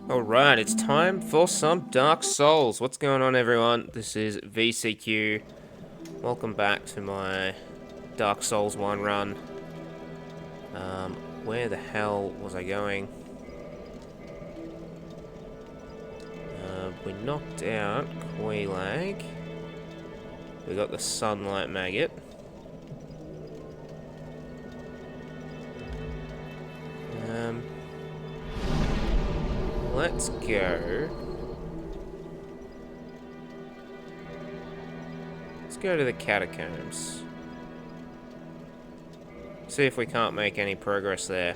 Alright, it's time for some Dark Souls. What's going on, everyone? This is VCQ. Welcome back to my Dark Souls 1 run. Where the hell was I going? We knocked out Queelag. We got the Sunlight Maggot. Let's go. Let's go to the catacombs. See if we can't make any progress there.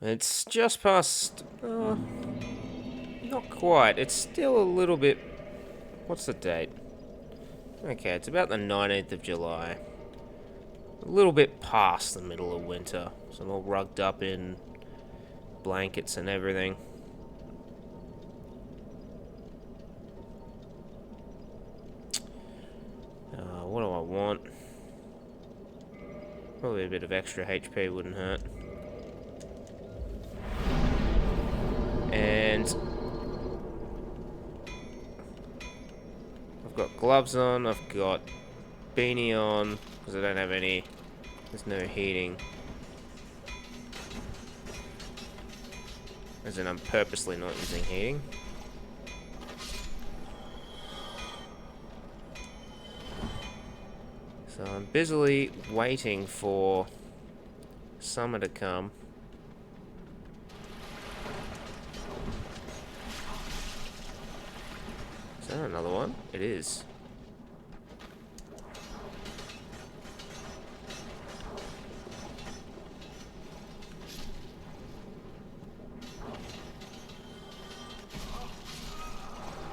It's just past... not quite. It's still a little bit... What's the date? Okay, it's about the 19th of July. A little bit past the middle of winter. So I'm all rugged up in blankets and everything. What do I want? Probably a bit of extra HP wouldn't hurt. And I've got gloves on, I've got beanie on, because I don't have any, there's no heating. As in, I'm purposely not using heating. So I'm busily waiting for summer to come. Is that another one? It is.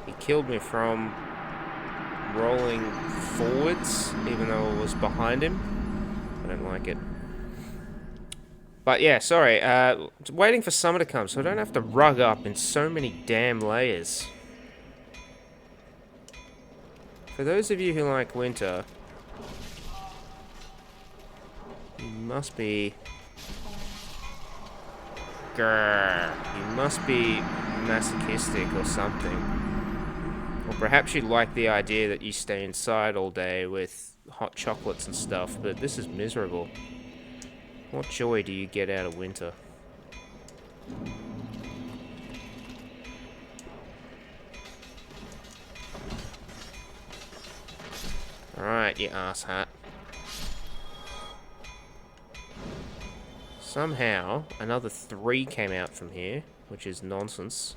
He killed me from rolling forwards, even though I was behind him. I don't like it. But yeah, sorry, waiting for summer to come so I don't have to rug up in so many damn layers. For those of you who like winter, you must be... You must be masochistic or something. Or perhaps you like the idea that you stay inside all day with hot chocolates and stuff, but this is miserable. What joy do you get out of winter? Alright, you asshat. Somehow, another 3 came out from here, which is nonsense.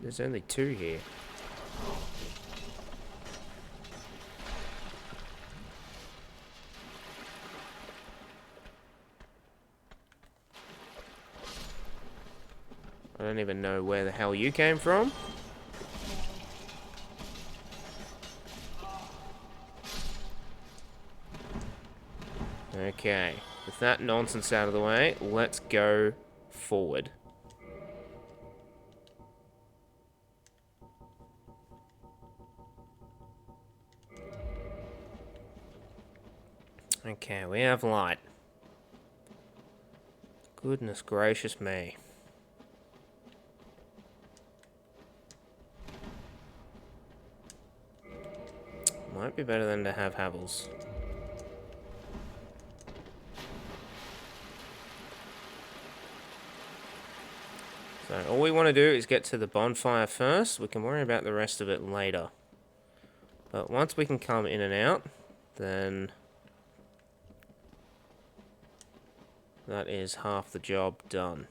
There's only 2 here. I don't even know where the hell you came from. Okay, with that nonsense out of the way, let's go forward. Okay, we have light. Goodness gracious me. Might be better than to have Havels. So all we want to do is get to the bonfire first. We can worry about the rest of it later. But once we can come in and out, then that is half the job done.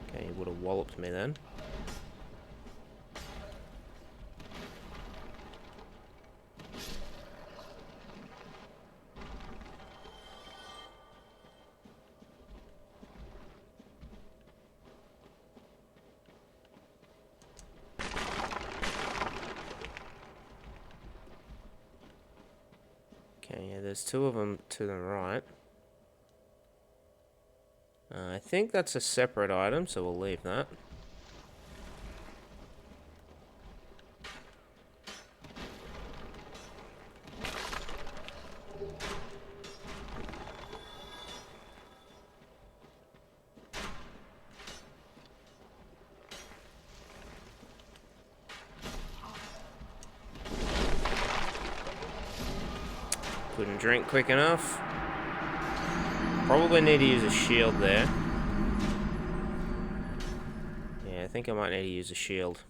Okay, he would have walloped me then. Okay, yeah, there's 2 of them to the right. I think that's a separate item, so we'll leave that. Couldn't drink quick enough. Probably need to use a shield there. Yeah, I think I might need to use a shield.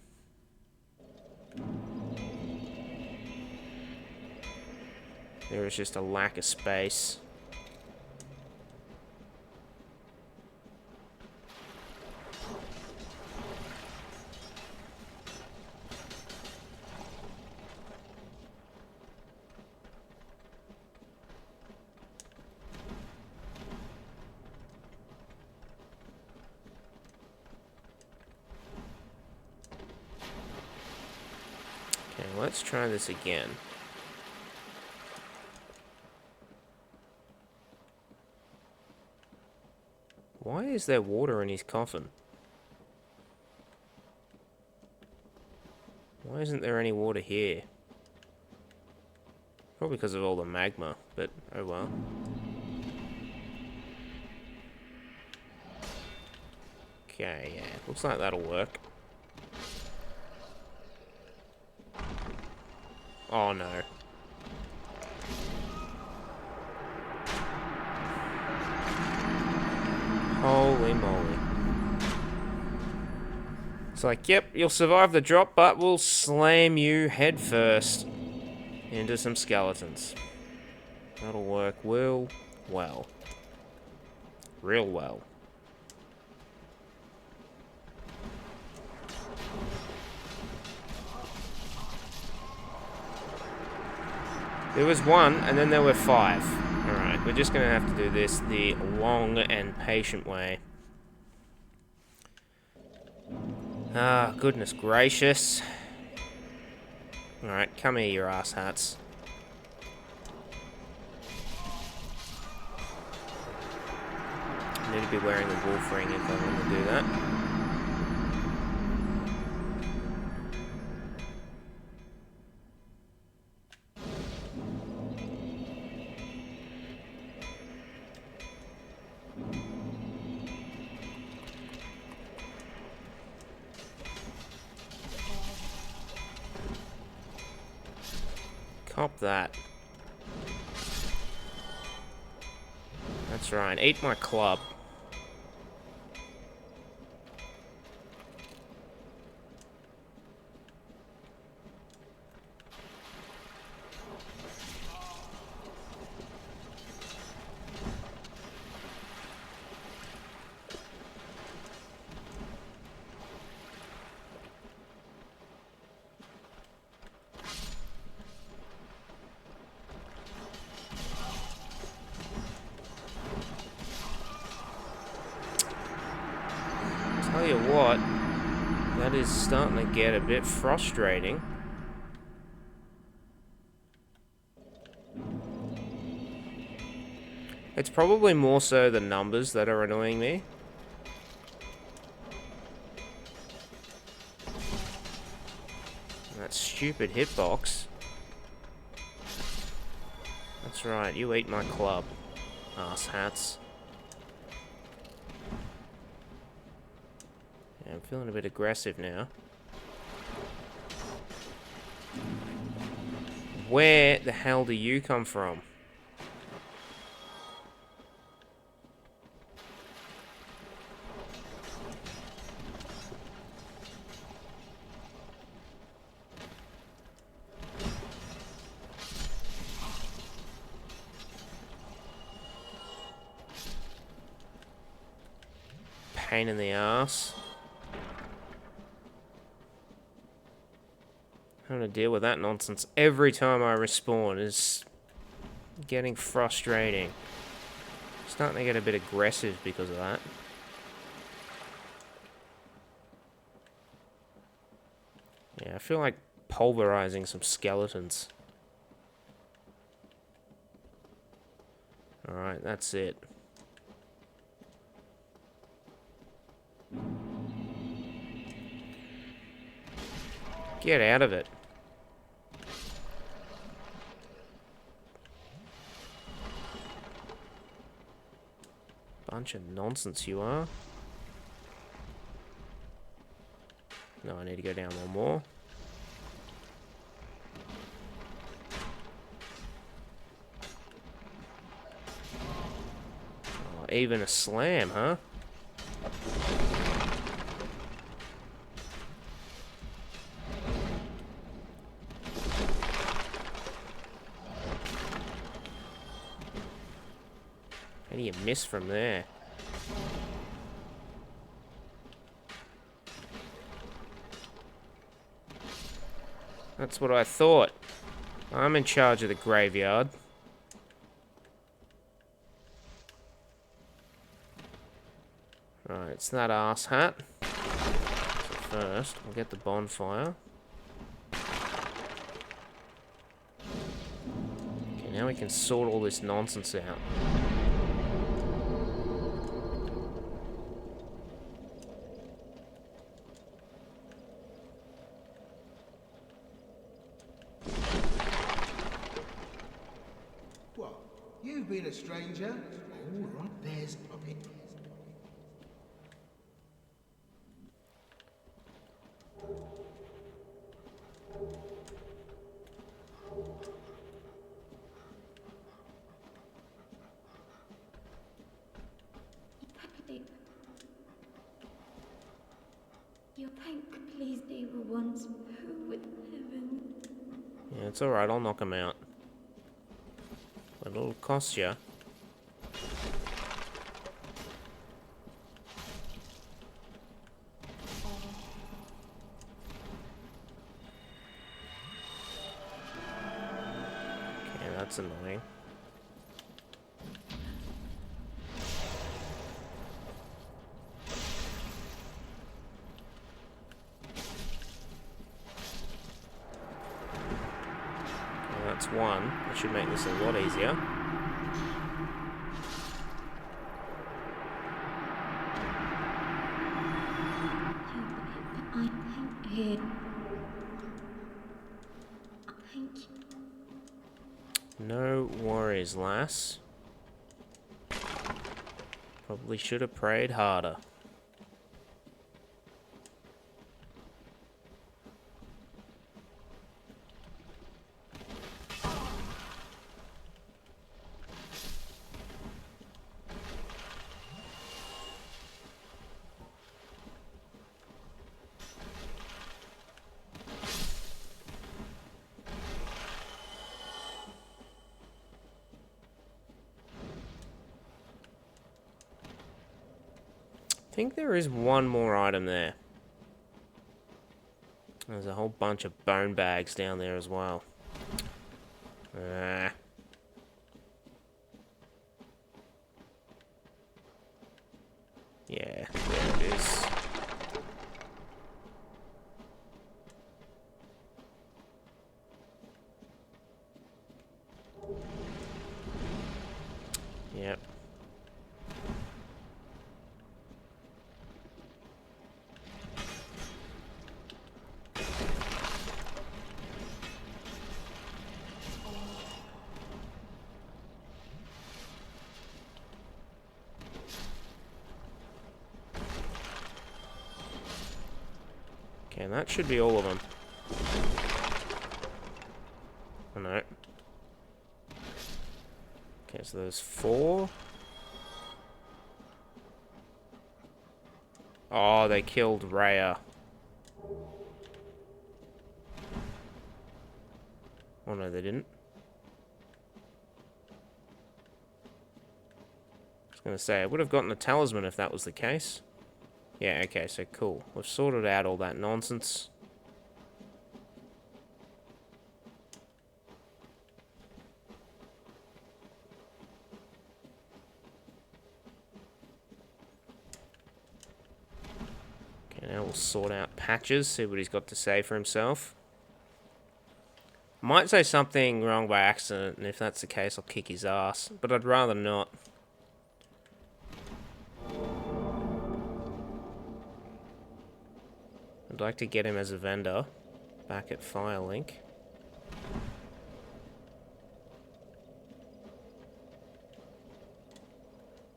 There is just a lack of space. Okay, let's try this again. Why is there water in his coffin? Why isn't there any water here? Probably because of all the magma, but oh well. Okay, yeah, looks like that'll work. Oh no. Holy moly. It's like, yep, you'll survive the drop, but we'll slam you head first into some skeletons. That'll work well. Real well. There was one, and then there were 5. Alright, we're just going to have to do this the long and patient way. Ah, goodness gracious. Alright, come here, you asshats. I need to be wearing the wolf ring if I want to do that. Cop that. That's right, eat my club. Tell you what, that is starting to get a bit frustrating. It's probably more so the numbers that are annoying me. That stupid hitbox. That's right, you eat my club, asshats. Yeah, I'm feeling a bit aggressive now. Where the hell do you come from? Pain in the ass. Having to deal with that nonsense every time I respawn is getting frustrating. Starting to get a bit aggressive because of that. Yeah, I feel like pulverizing some skeletons. Alright, that's it. Get out of it. Bunch of nonsense you are. No, I need to go down one more. Not even a slam, huh? How do you miss from there? That's what I thought. I'm in charge of the graveyard. Right, it's that ass hat. So first, we'll get the bonfire. Okay, now we can sort all this nonsense out. What? You've been a stranger? All right, there's puppet. Your paint could please they were once who would heaven. Yeah, it's alright, I'll knock him out. But it'll cost you. Okay, that's annoying. That's one. That should make this a lot easier. I paint here. Thank you. No worries, lass. Probably should have prayed harder. I think there is one more item there. There's a whole bunch of bone bags down there as well. Ah. Yeah, there it is. Yep. Okay, and that should be all of them. Oh no. Okay, so there's 4. Oh, they killed Rhea. Oh no, they didn't. I was gonna say, I would have gotten a talisman if that was the case. Yeah, okay, so cool. We've sorted out all that nonsense. Okay, now we'll sort out Patches, see what he's got to say for himself. Might say something wrong by accident, and if that's the case, I'll kick his ass. But I'd rather not. I'd like to get him as a vendor back at Firelink.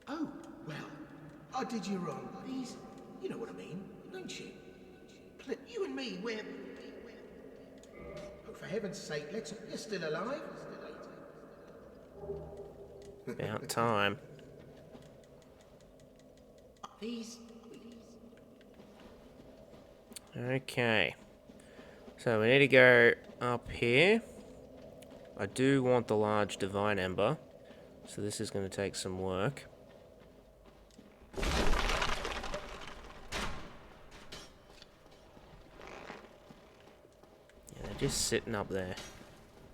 Oh, well, I did you wrong. Please, you know what I mean, don't you? You and me, we're... Oh, for heaven's sake, you're still alive? About time. these... Okay. So we need to go up here. I do want the large divine ember. So this is going to take some work. Yeah, they're just sitting up there.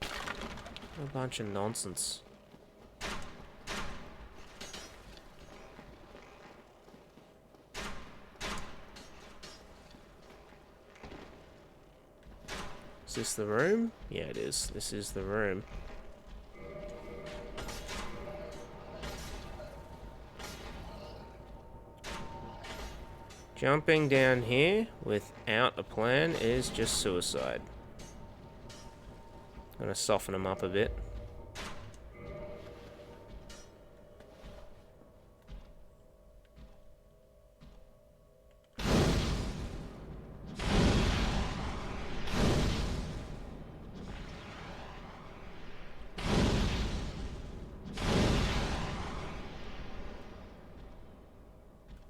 A bunch of nonsense. Is this the room? Yeah, it is. This is the room. Jumping down here without a plan is just suicide. I'm gonna soften them up a bit.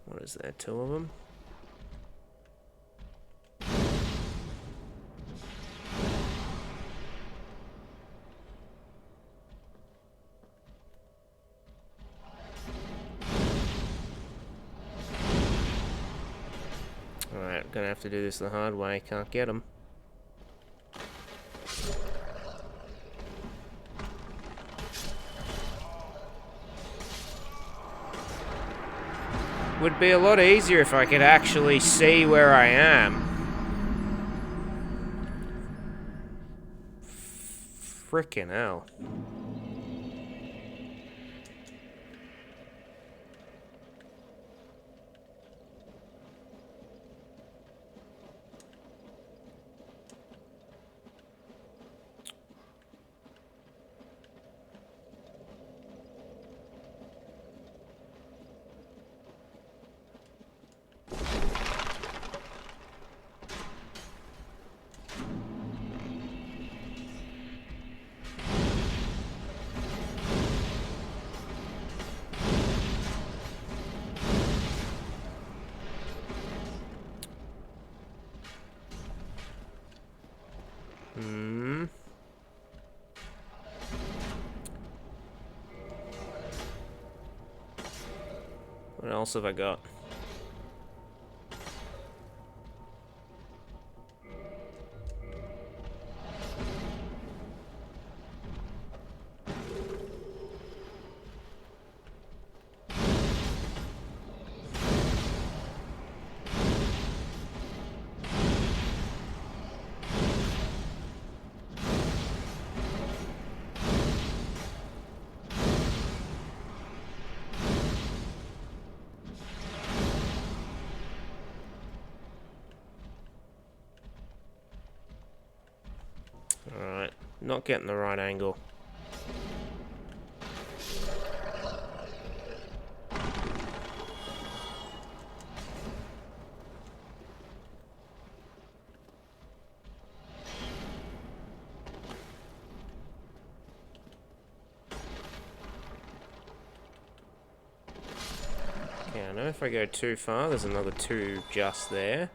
What is there? Two of them? Alright, gonna have to do this the hard way. Can't get them. Would be a lot easier if I could actually see where I am. Frickin' hell. What else have I got? Alright, not getting the right angle. Okay, I know if I go too far, there's another two just there.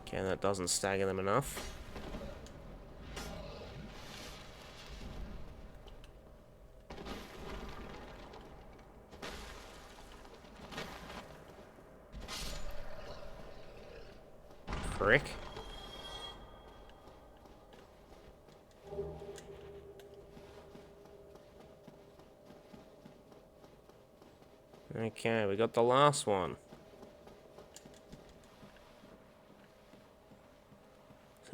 Okay, that doesn't stagger them enough. Frick. Okay, we got the last one.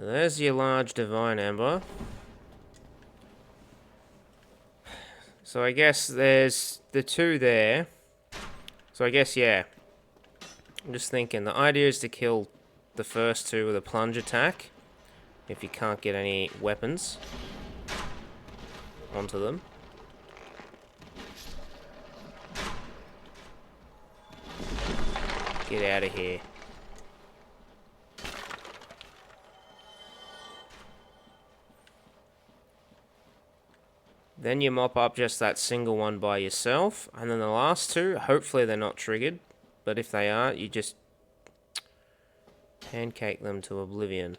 So there's your large divine ember. So I guess there's the two there. So I guess, yeah. I'm just thinking, the idea is to kill the first two with a plunge attack. If you can't get any weapons onto them. Get out of here. Then you mop up just that single one by yourself. And then the last two, hopefully they're not triggered. But if they are, you just pancake them to oblivion.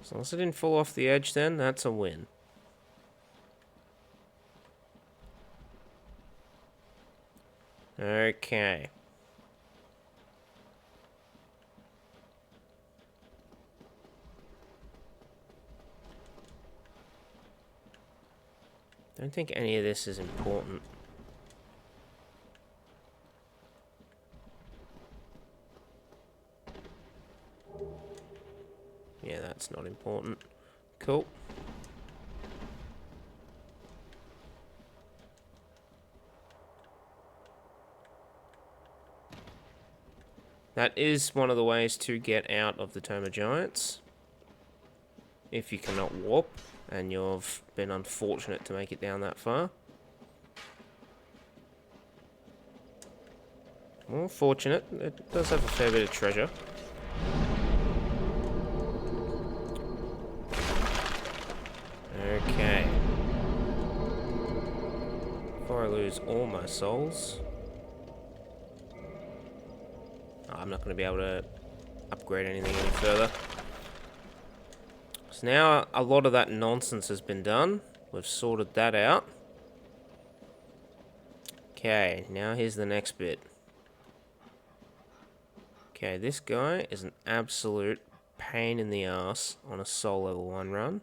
As long as I didn't fall off the edge then, that's a win. Okay. Don't think any of this is important. Yeah, that's not important. Cool. That is one of the ways to get out of the Tome of Giants. If you cannot warp, and you've been unfortunate to make it down that far. Well, fortunate. It does have a fair bit of treasure. Okay. Before I lose all my souls... I'm not going to be able to upgrade anything any further. So now a lot of that nonsense has been done. We've sorted that out. Okay, now here's the next bit. Okay, this guy is an absolute pain in the ass on a soul level 1 run.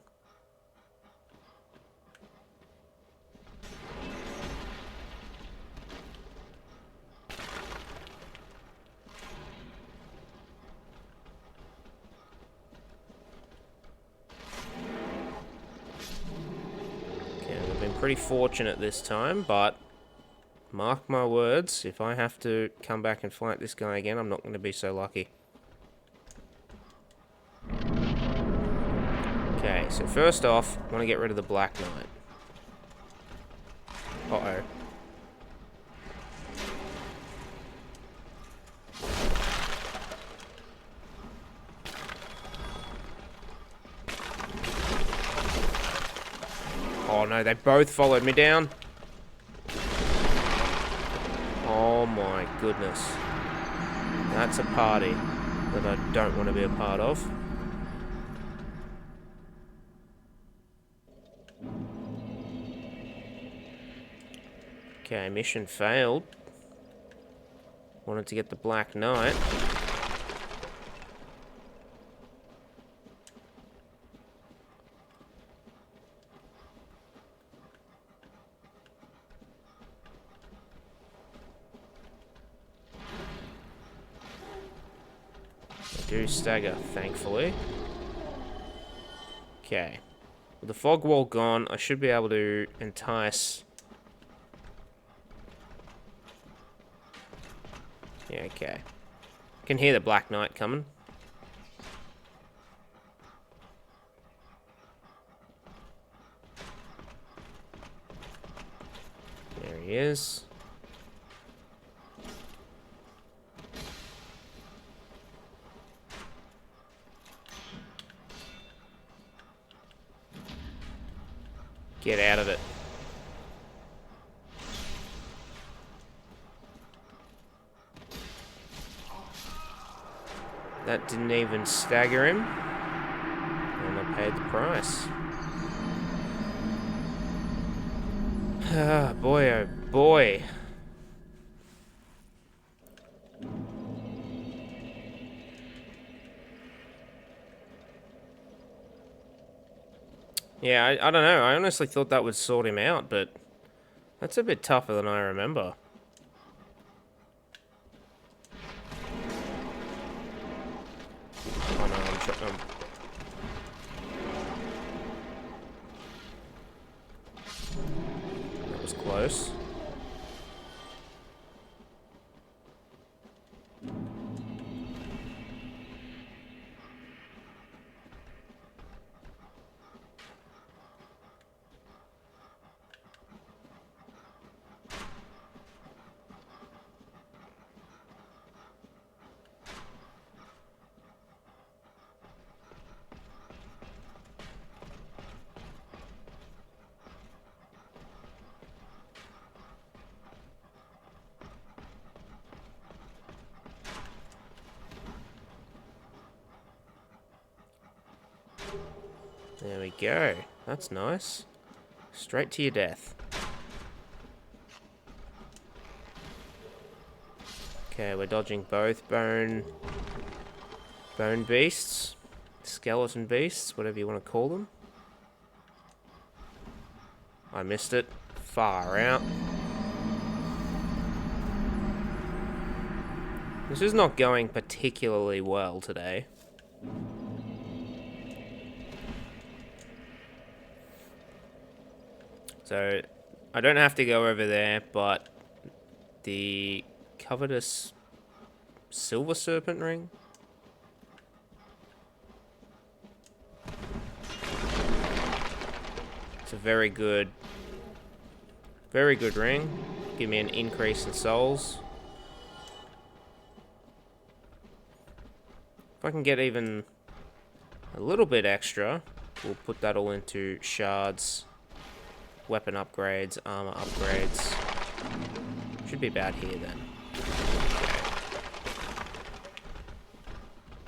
Pretty fortunate this time, but mark my words, if I have to come back and fight this guy again, I'm not going to be so lucky. Okay, so first off, I want to get rid of the Black Knight. Uh-oh. Oh no, they both followed me down. Oh my goodness. That's a party that I don't want to be a part of. Okay, mission failed. Wanted to get the Black Knight. Do stagger, thankfully. Okay. With the fog wall gone, I should be able to entice... Yeah, okay. Can hear the Black Knight coming. There he is. Get out of it. That didn't even stagger him. And I paid the price. Ah, boy, oh boy. Yeah, I don't know. I honestly thought that would sort him out, but that's a bit tougher than I remember. Oh no, that was close. There we go. That's nice. Straight to your death. Okay, we're dodging both bone beasts, skeleton beasts, whatever you want to call them. I missed it. Far out. This is not going particularly well today. So, I don't have to go over there, but the covetous silver serpent ring? It's a very good ring. Give me an increase in souls. If I can get even a little bit extra, we'll put that all into shards, weapon upgrades, armor upgrades. Should be about here then. Okay.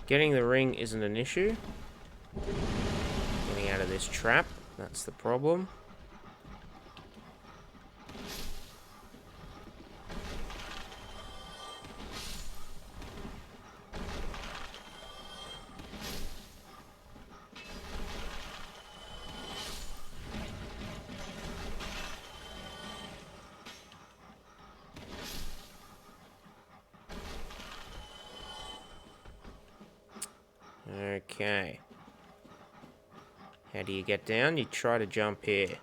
Getting the ring isn't an issue. Getting out of this trap, that's the problem. Okay. How do you get down? You try to jump here.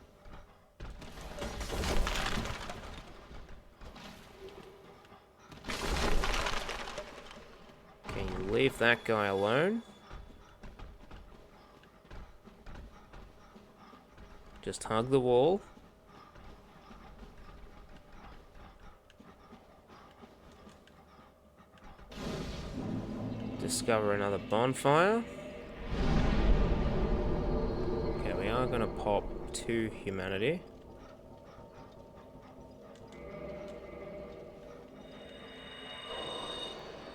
Okay, you leave that guy alone. Just hug the wall. Discover another bonfire. Okay, we are going to pop 2 humanity.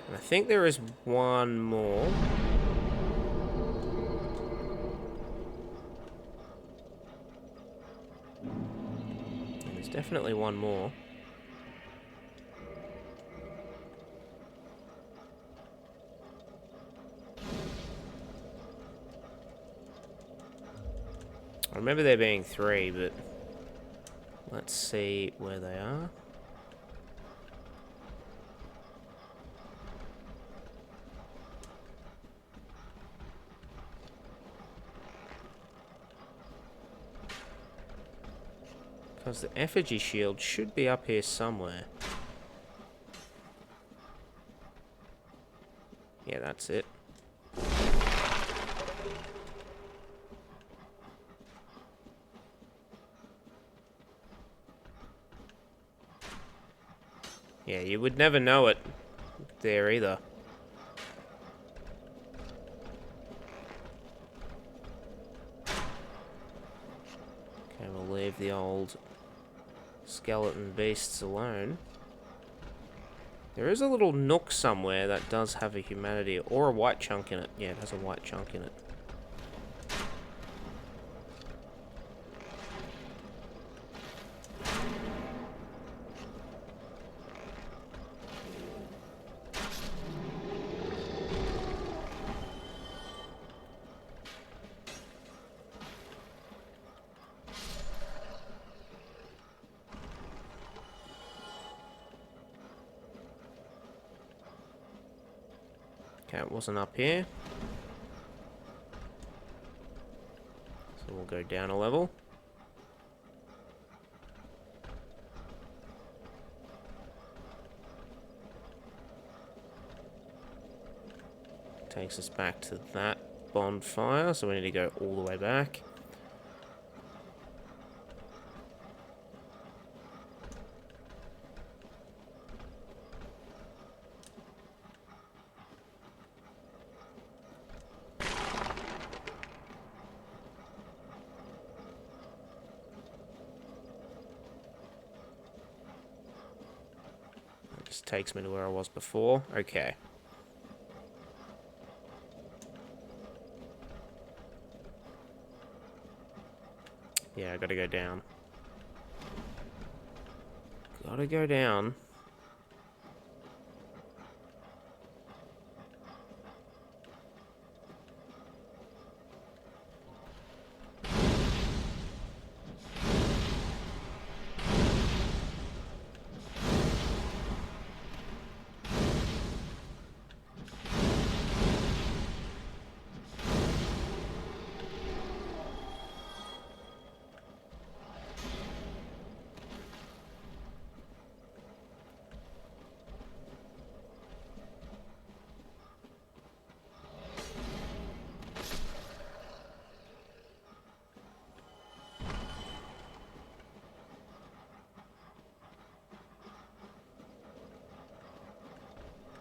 And I think there is one more. There's definitely one more. I remember there being 3, but let's see where they are. Because the effigy shield should be up here somewhere. Yeah, that's it. Yeah, you would never know it there either. Okay, we'll leave the old skeleton beasts alone. There is a little nook somewhere that does have a humanity or a white chunk in it. Yeah, it has a white chunk in it. Okay, it wasn't up here. So we'll go down a level. Takes us back to that bonfire, so we need to go all the way back. Just takes me to where I was before. Okay. Yeah, I gotta go down. Gotta go down.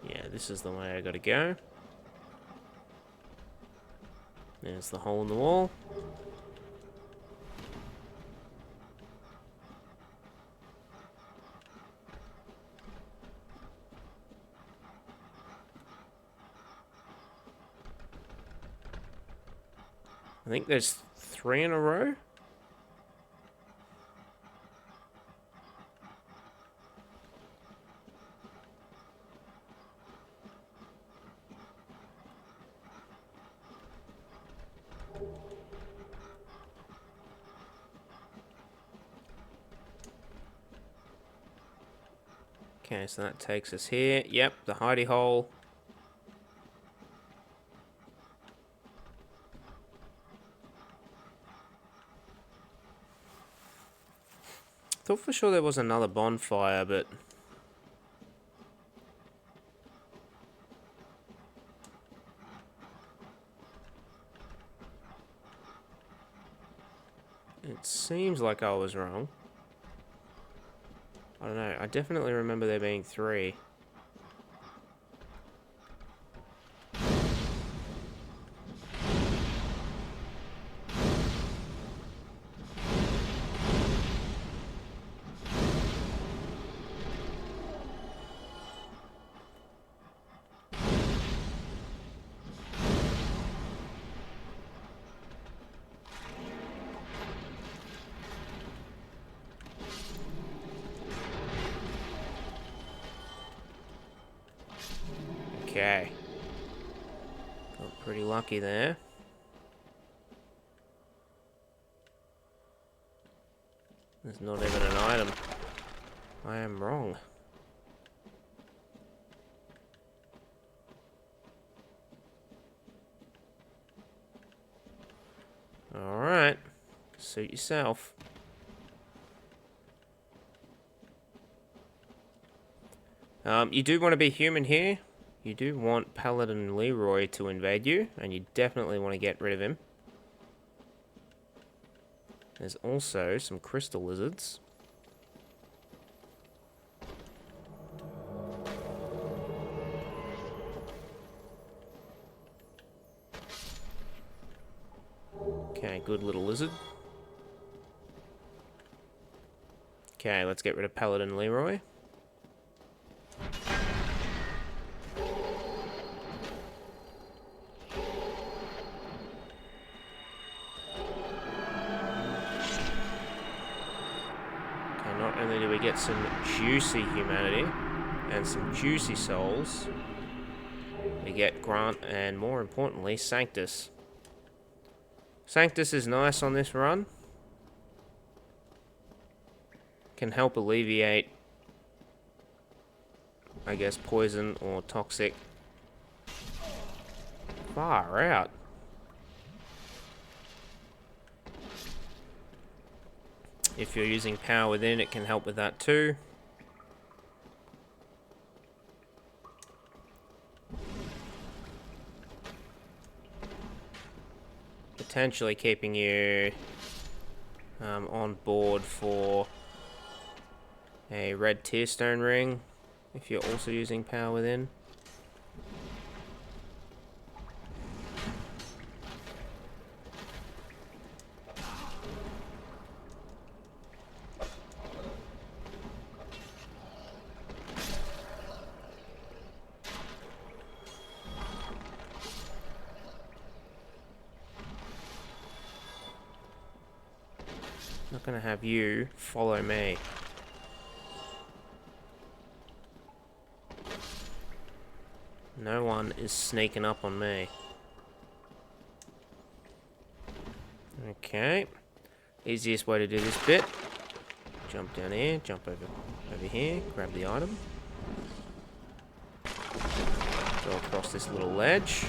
Yeah, this is the way I gotta go. There's the hole in the wall. I think there's 3 in a row. Okay, so that takes us here. Yep, the hidey hole. Thought for sure there was another bonfire, but it seems like I was wrong. I don't know. I definitely remember there being 3. Okay. Got pretty lucky there. There's not even an item. I am wrong. Alright. Suit yourself. You do want to be human here. You do want Paladin Leroy to invade you, and you definitely want to get rid of him. There's also some crystal lizards. Okay, good little lizard. Okay, let's get rid of Paladin Leroy. only do we get some juicy humanity and some juicy souls, we get Grant and, more importantly, Sanctus. Sanctus is nice on this run. Can help alleviate, I guess, poison or toxic. Far out. If you're using power within, it can help with that too. Potentially keeping you on board for a red tear stone ring if you're also using power within. Not gonna have you follow me. No one is sneaking up on me. Okay. Easiest way to do this bit. Jump down here, jump over here, grab the item. Go across this little ledge.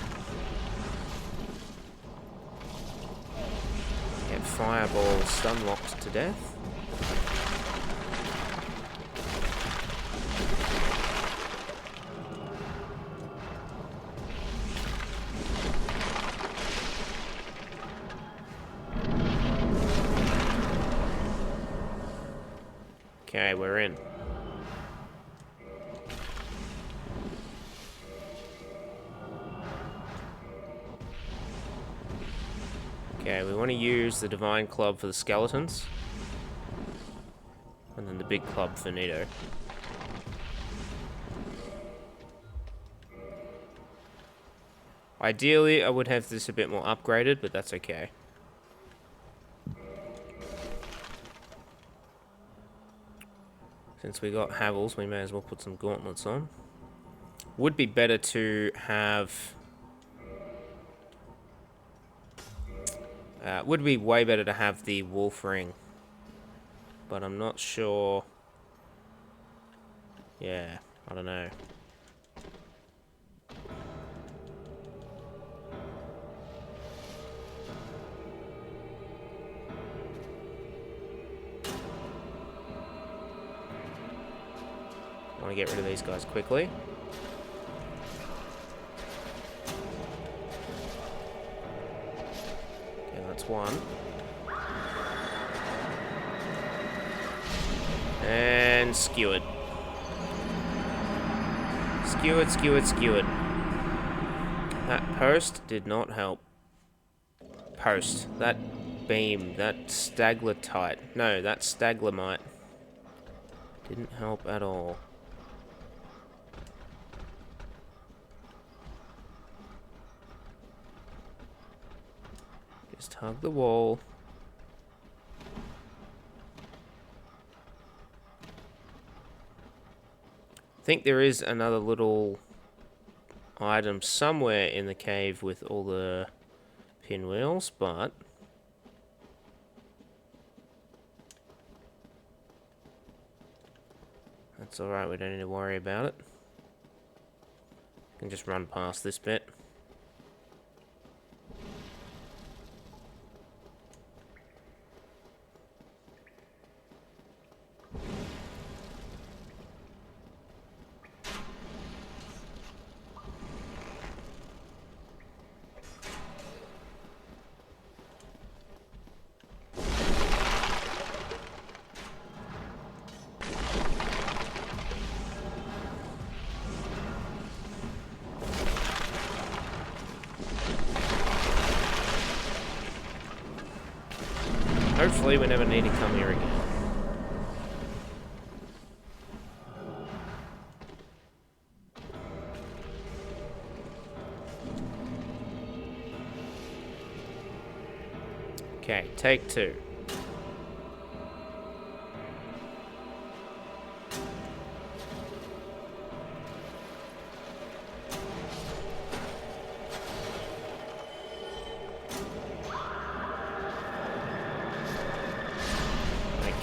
Get fireball stun locked to death. Okay, we're in. Okay, we want to use the Divine Club for the skeletons. And then the big club for Nito. Ideally, I would have this a bit more upgraded, but that's okay. Since we got Havels, we may as well put some gauntlets on. Would be better to have... would be way better to have the wolf ring. But I'm not sure... Yeah, I don't know. I want to get rid of these guys quickly. Okay, that's one. And skewered. Skewered, skewered, skewered. That post did not help. Post. That beam. That staglatite. No, that staglamite. Didn't help at all. Just hug the wall. I think there is another little item somewhere in the cave with all the pinwheels, but that's alright, we don't need to worry about it. We can just run past this bit. Hopefully we never need to come here again. Okay, take two.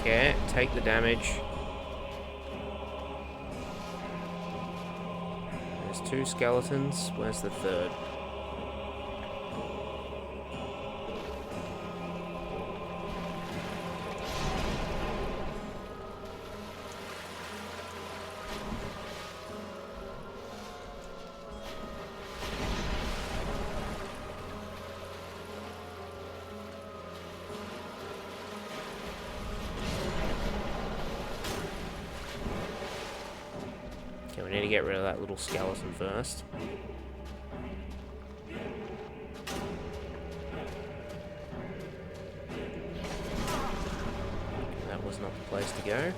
Okay, take the damage. There's 2 skeletons. Where's the third? Okay, we need to get rid of that little skeleton first. That was not the place to go.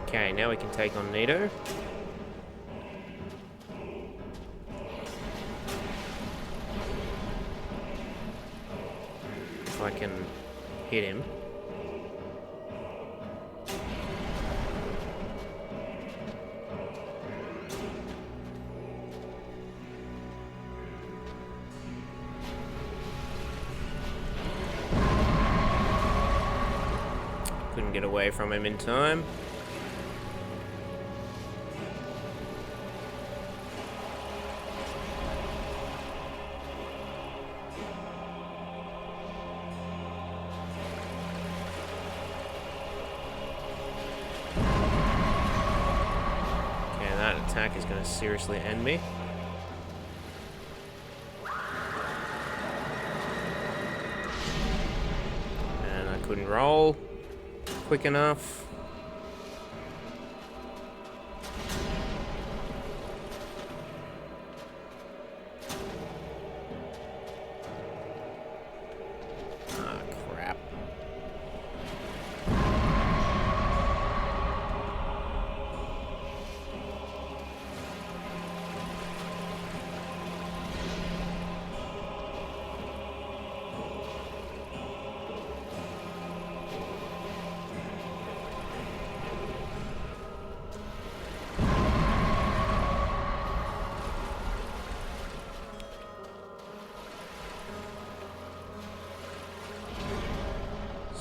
Okay, now we can take on Nito. If I can hit him. Couldn't get away from him in time. Attack is going to seriously end me. And I couldn't roll quick enough. Ah, crap.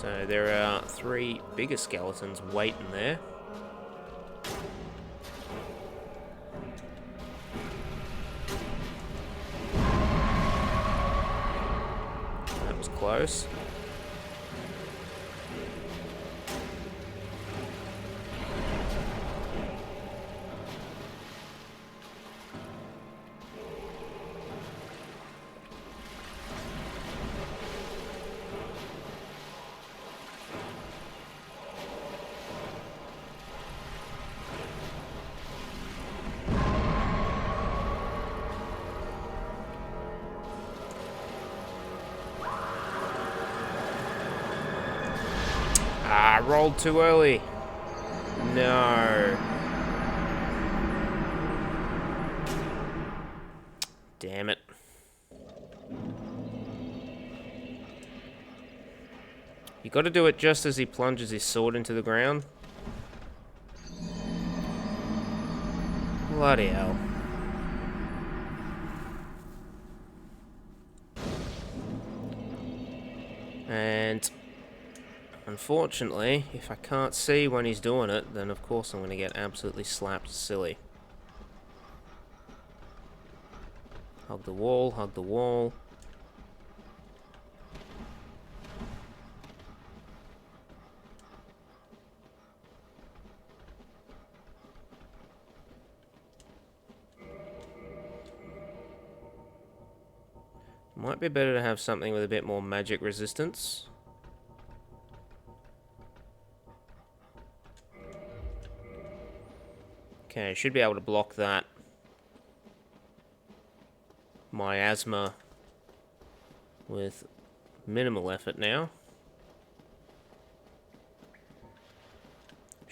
So there are 3 bigger skeletons waiting there. That was close. Ah, rolled too early. No. Damn it. You got to do it just as he plunges his sword into the ground. Bloody hell. And unfortunately, if I can't see when he's doing it, then of course I'm going to get absolutely slapped silly. Hug the wall, hug the wall. Might be better to have something with a bit more magic resistance. Okay, should be able to block that miasma with minimal effort now.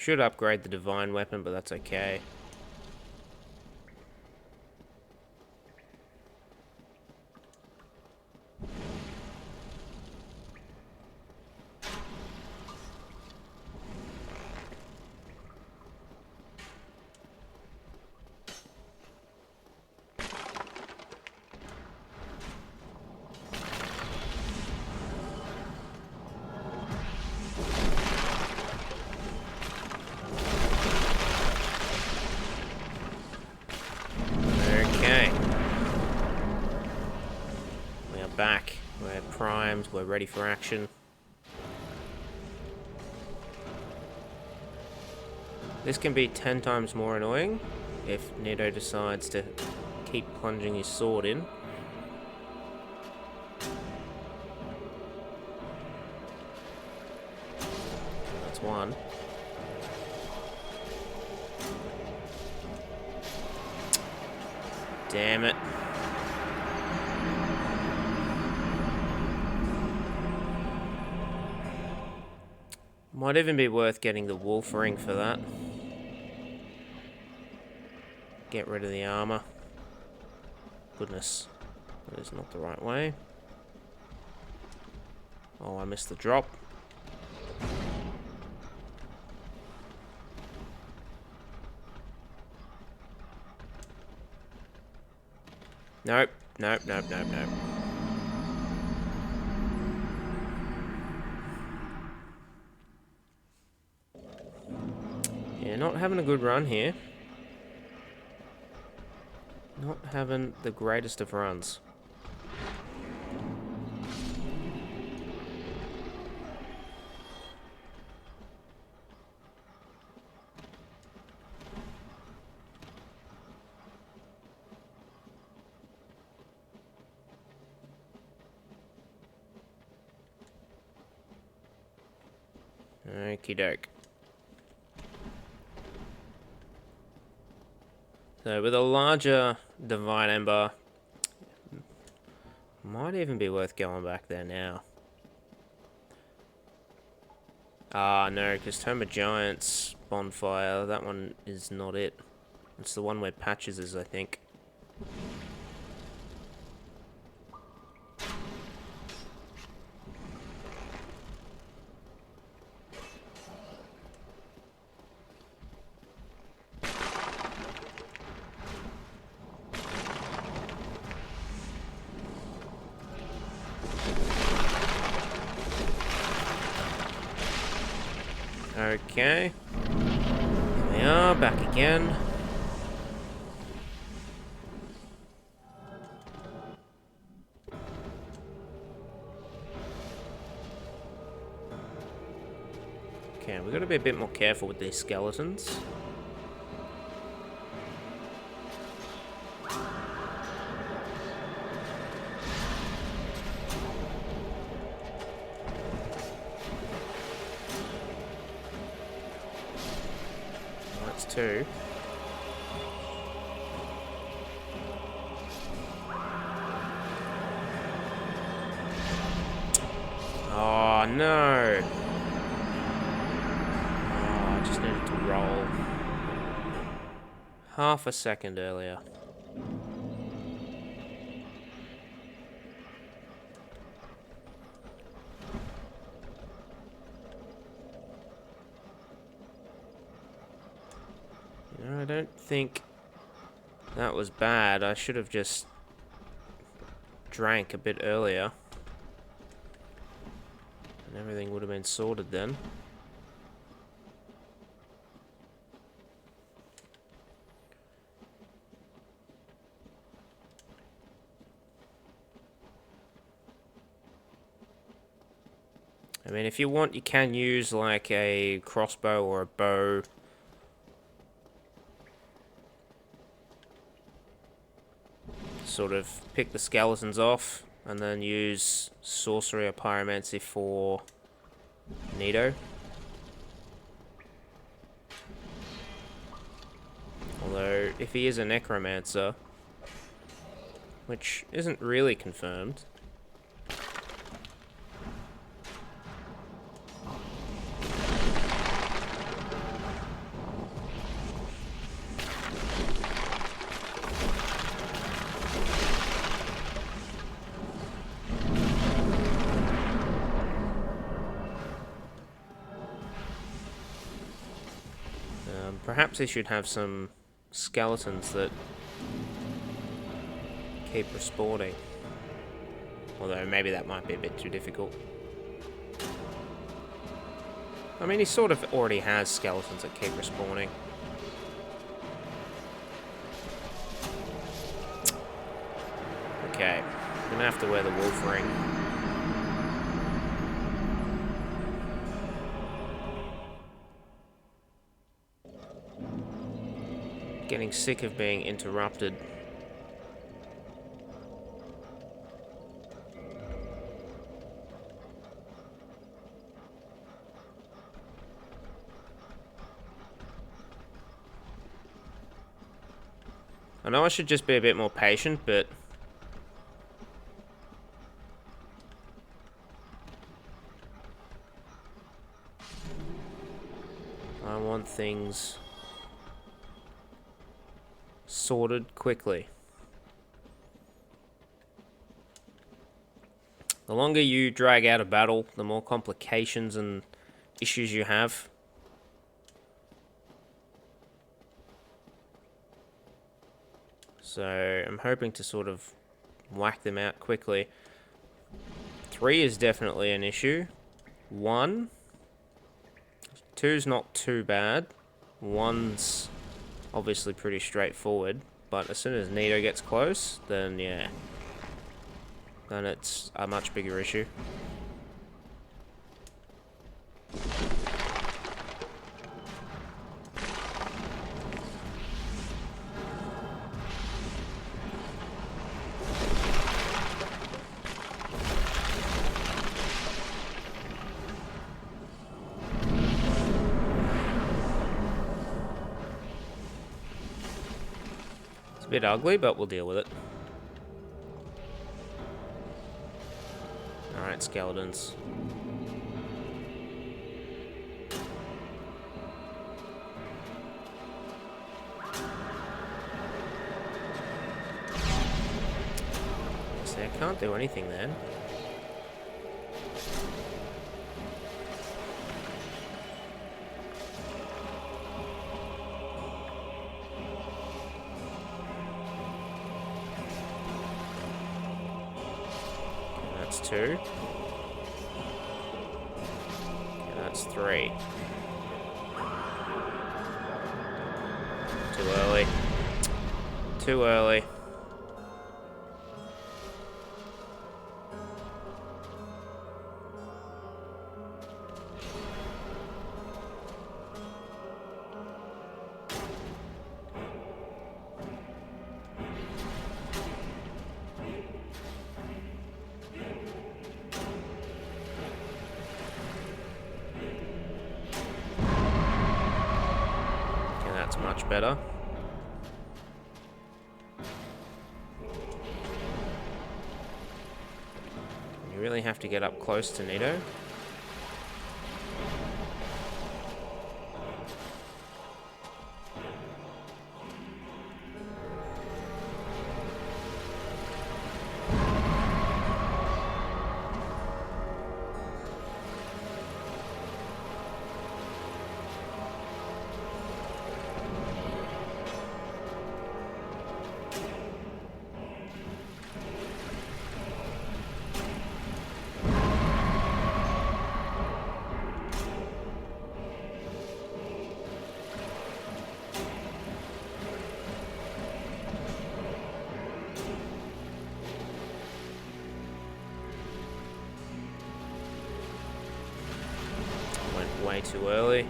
Should upgrade the divine weapon, but that's okay. Back. We're primed, we're ready for action. This can be 10 times more annoying if Nito decides to keep plunging his sword in. That's one. Damn it. Might even be worth getting the wolf ring for that. Get rid of the armor. Goodness, that is not the right way. Oh, I missed the drop. Nope, nope, nope, nope, nope. Yeah, not having a good run here. Not having the greatest of runs. Okie doke. So with a larger Divine Ember, might even be worth going back there now. Ah, no, because Tomb of Giants bonfire, that one is not it. It's the one where Patches is, I think. Okay. Here we are, back again. Okay, we've got to be a bit more careful with these skeletons. Two. Oh no! Oh, I just needed to roll. Half a second earlier. I don't think that was bad. I should have just drank a bit earlier. And everything would have been sorted then. I mean, if you want, you can use like a crossbow or a bow. Sort of pick the skeletons off and then use sorcery or pyromancy for Nito. Although, if he is a necromancer, which isn't really confirmed. Perhaps he should have some skeletons that keep respawning. Although maybe that might be a bit too difficult. I mean, he sort of already has skeletons that keep respawning. Okay, I'm gonna have to wear the wolf ring. Getting sick of being interrupted. I know I should just be a bit more patient, but I want things sorted quickly. The longer you drag out a battle, the more complications and issues you have. So I'm hoping to sort of whack them out quickly. 3 is definitely an issue. 1. 2's not too bad. 1's obviously pretty straightforward. But as soon as Nito gets close, then yeah. Then it's a much bigger issue. It's a bit ugly, but we'll deal with it. Alright, skeletons. See, I can't do anything then. That's 2. Okay, that's 3. Too early. Too early. That's much better. You really have to get up close to Nito. Way too early.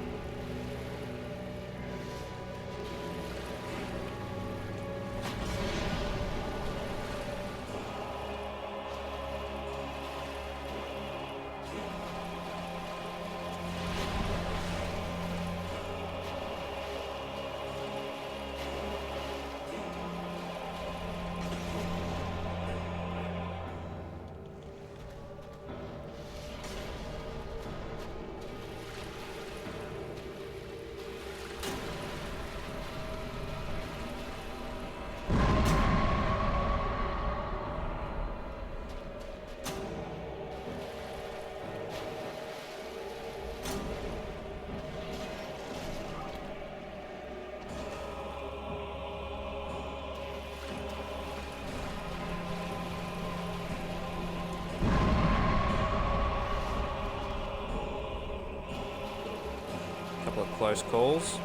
couple of close calls.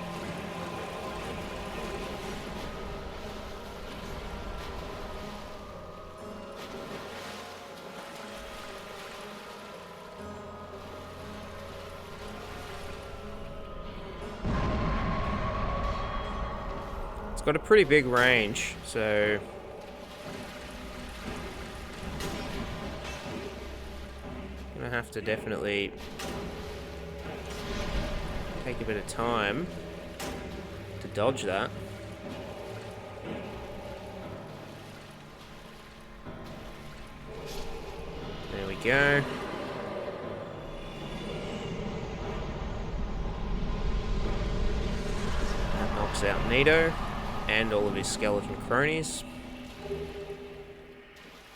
It's got a pretty big range, so gonna have to definitely take a bit of time to dodge that. There we go. That knocks out Nito and all of his skeleton cronies.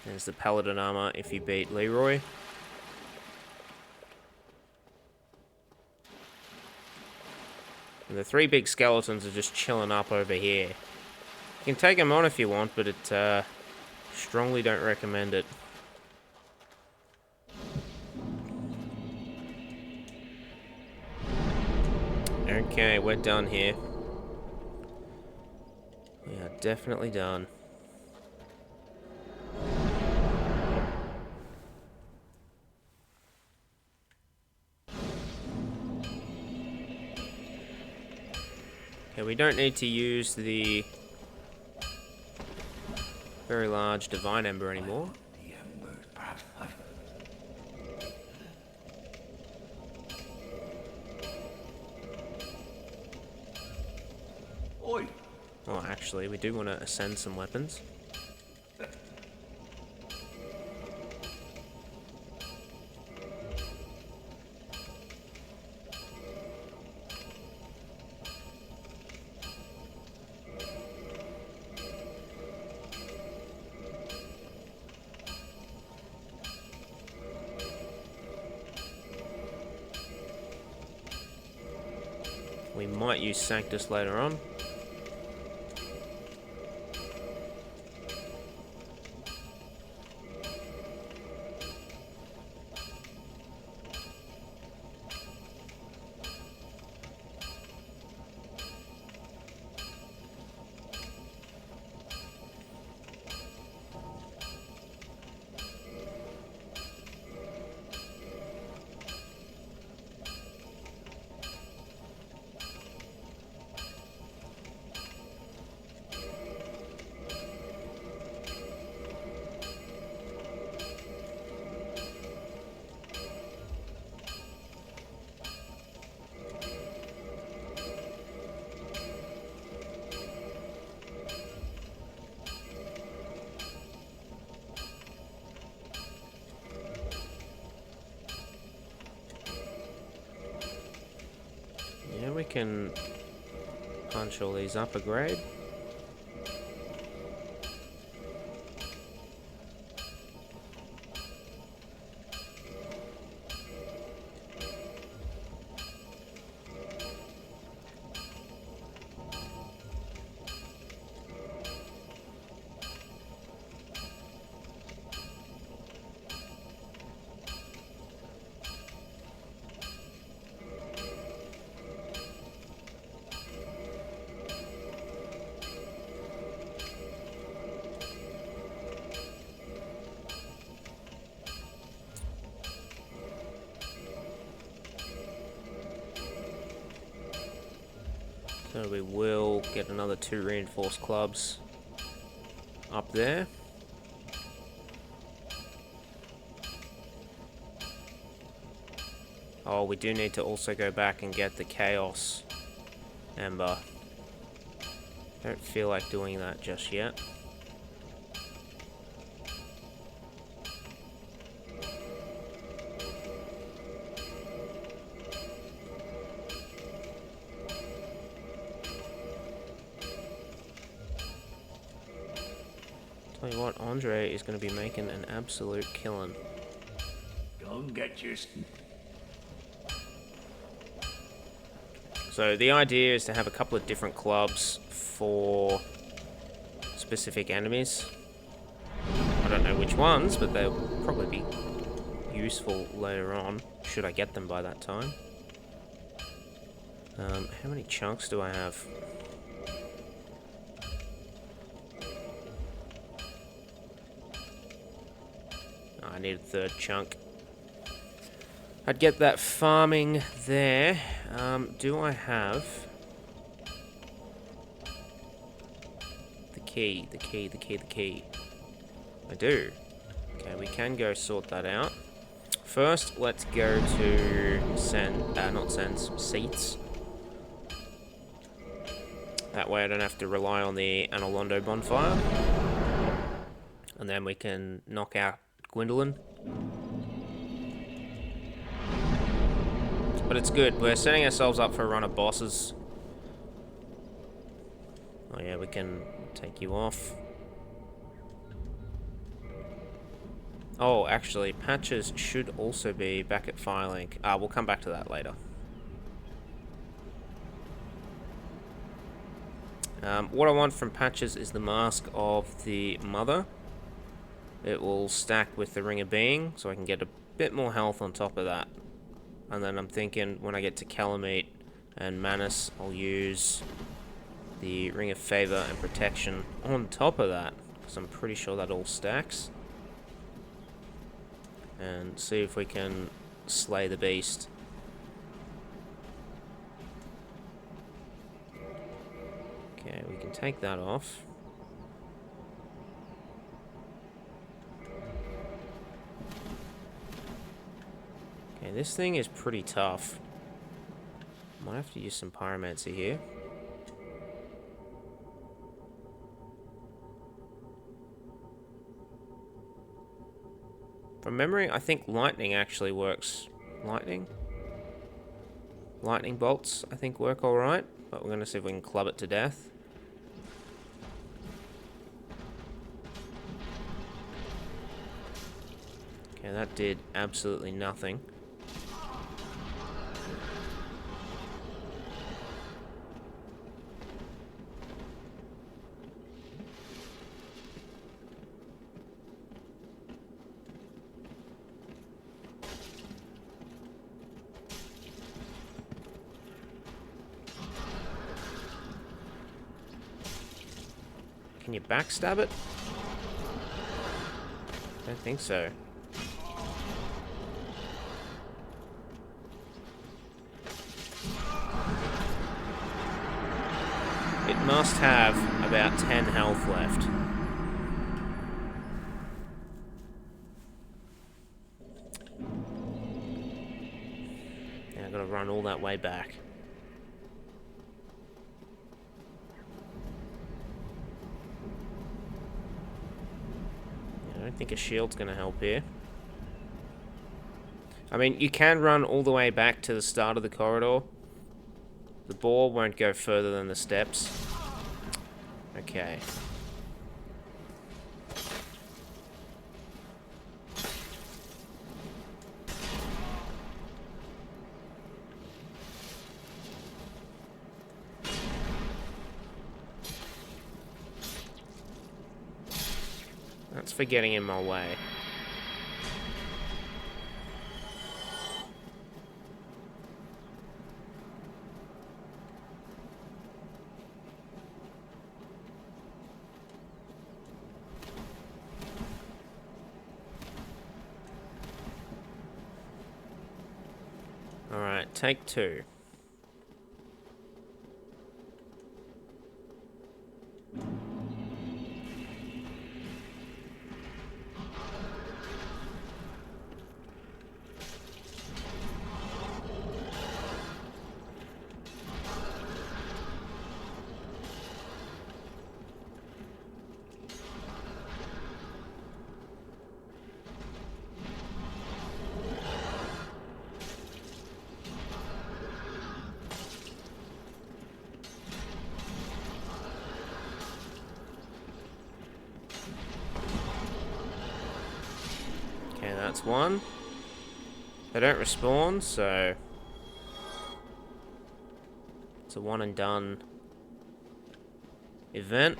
There's the paladin armor if you beat Leroy. And the 3 big skeletons are just chilling up over here. You can take them on if you want, but it strongly don't recommend it. Okay, we're done here. We are definitely done. Okay, we don't need to use the very large divine ember anymore. Oi! Oh, actually, we do want to ascend some weapons. We might use Sanctus later on. Yeah, we can punch all these up a grade. So we will get another 2 reinforced clubs up there. Oh, we do need to also go back and get the Chaos Ember. Don't feel like doing that just yet. Tell you what, Andre is going to be making an absolute killing. Go and get your... So the idea is to have a couple of different clubs for specific enemies. I don't know which ones, but they'll probably be useful later on, should I get them by that time. How many chunks do I have? Oh, I need a third chunk. I'd get that farming there. Do I have the key? The key. I do. Okay, we can go sort that out. First, let's go to seats. That way I don't have to rely on the Anolondo bonfire. And then we can knock out Gwendolyn. But it's good. We're setting ourselves up for a run of bosses. Oh yeah, we can take you off. Oh, actually, Patches should also be back at Firelink. We'll come back to that later. What I want from Patches is the Mask of the Mother. It will stack with the Ring of Being, so I can get a bit more health on top of that. And then I'm thinking when I get to Calamite and Manus, I'll use the Ring of Favor and Protection on top of that, because I'm pretty sure that all stacks. And see if we can slay the beast. Okay, we can take that off. Okay, this thing is pretty tough. Might have to use some pyromancy here. From memory, I think lightning actually works. Lightning? Lightning bolts, I think, work alright. But we're going to see if we can club it to death. Okay, that did absolutely nothing. Can you backstab it? I don't think so. It must have about 10 health left. Now I've got to run all that way back. I don't think a shield's going to help here. I mean, you can run all the way back to the start of the corridor. The boar won't go further than the steps. Okay. That's for getting in my way. Alright, take two. That's one. They don't respawn, so it's a one and done event.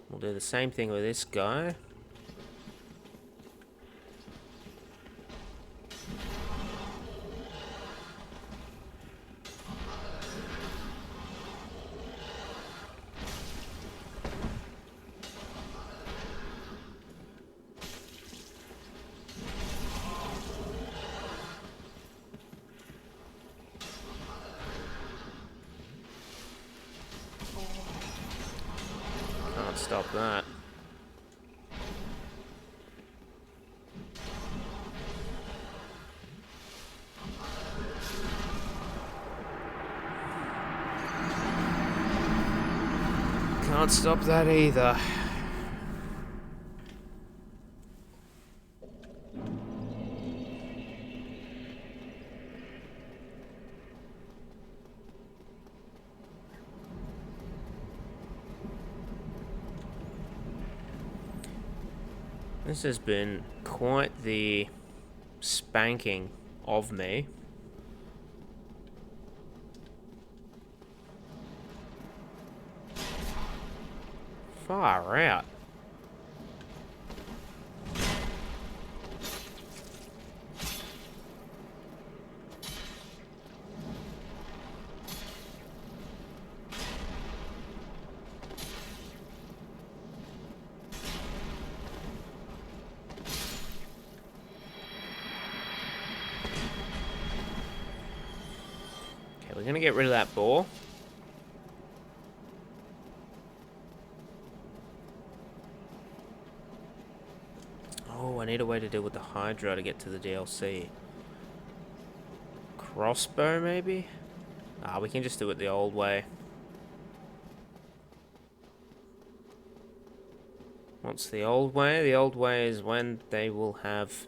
We'll do the same thing with this guy. stop that. Can't stop that either. This has been quite the spanking of me. Far out. Okay, we're gonna get rid of that boar. Oh, I need a way to deal with the hydra to get to the DLC. Crossbow, maybe? Ah, we can just do it the old way. What's the old way? The old way is when they will have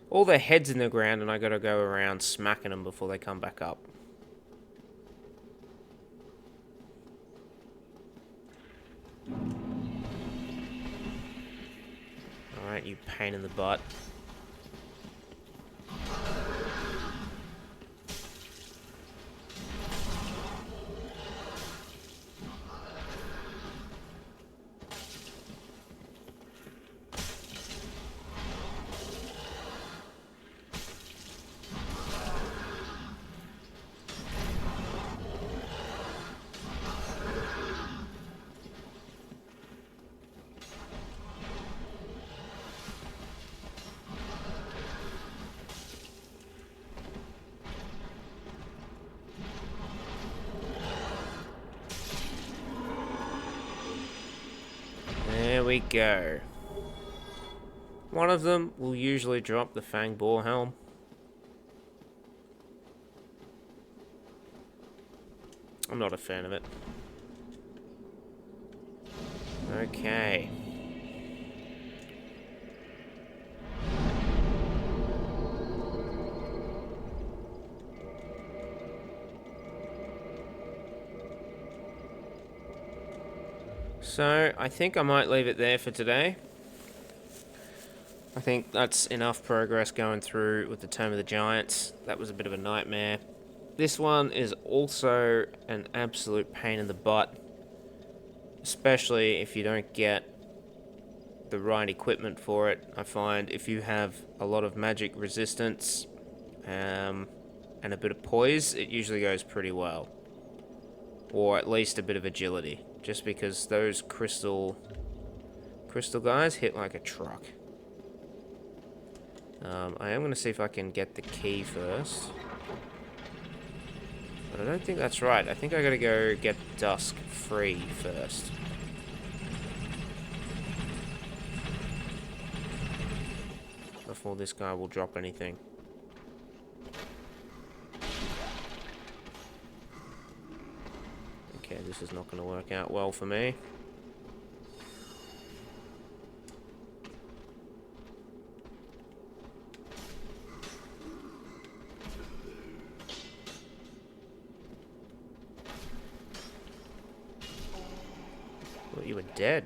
all their heads in the ground and I gotta go around smacking them before they come back up. Alright, you pain in the butt. There we go. One of them will usually drop the Fang Boar Helm. I'm not a fan of it. Okay. So, I think I might leave it there for today. I think that's enough progress going through with the Tomb of the Giants. That was a bit of a nightmare. This one is also an absolute pain in the butt. Especially if you don't get the right equipment for it. I find if you have a lot of magic resistance and a bit of poise, it usually goes pretty well. Or at least a bit of agility. Just because those crystal guys hit like a truck. I am going to see if I can get the key first. But I don't think that's right. I think I gotta go get Dusk free first. Before this guy will drop anything. Okay, this is not going to work out well for me. Thought you were dead.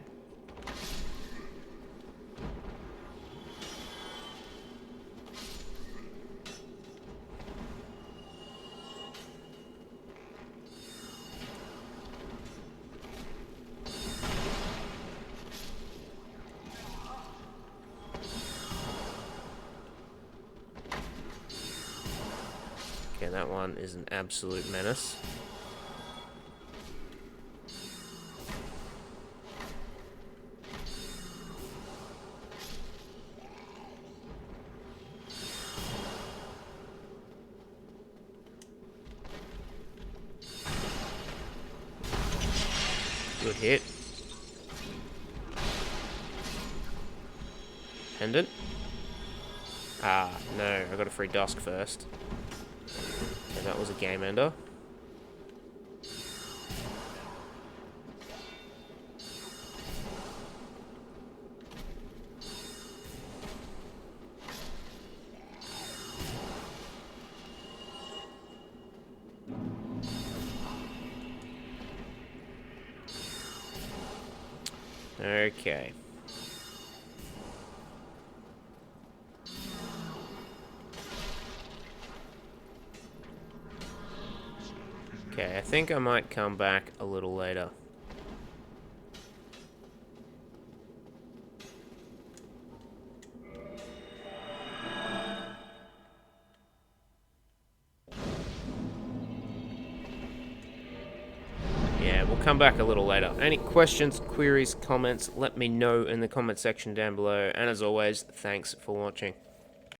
Okay, that one is an absolute menace. Good hit. Pendant? Ah, no, I got a free dusk first. And that was a game ender. Okay. Okay, I think I might come back a little later. Yeah, we'll come back a little later. Any questions, queries, comments, let me know in the comment section down below. And as always, thanks for watching.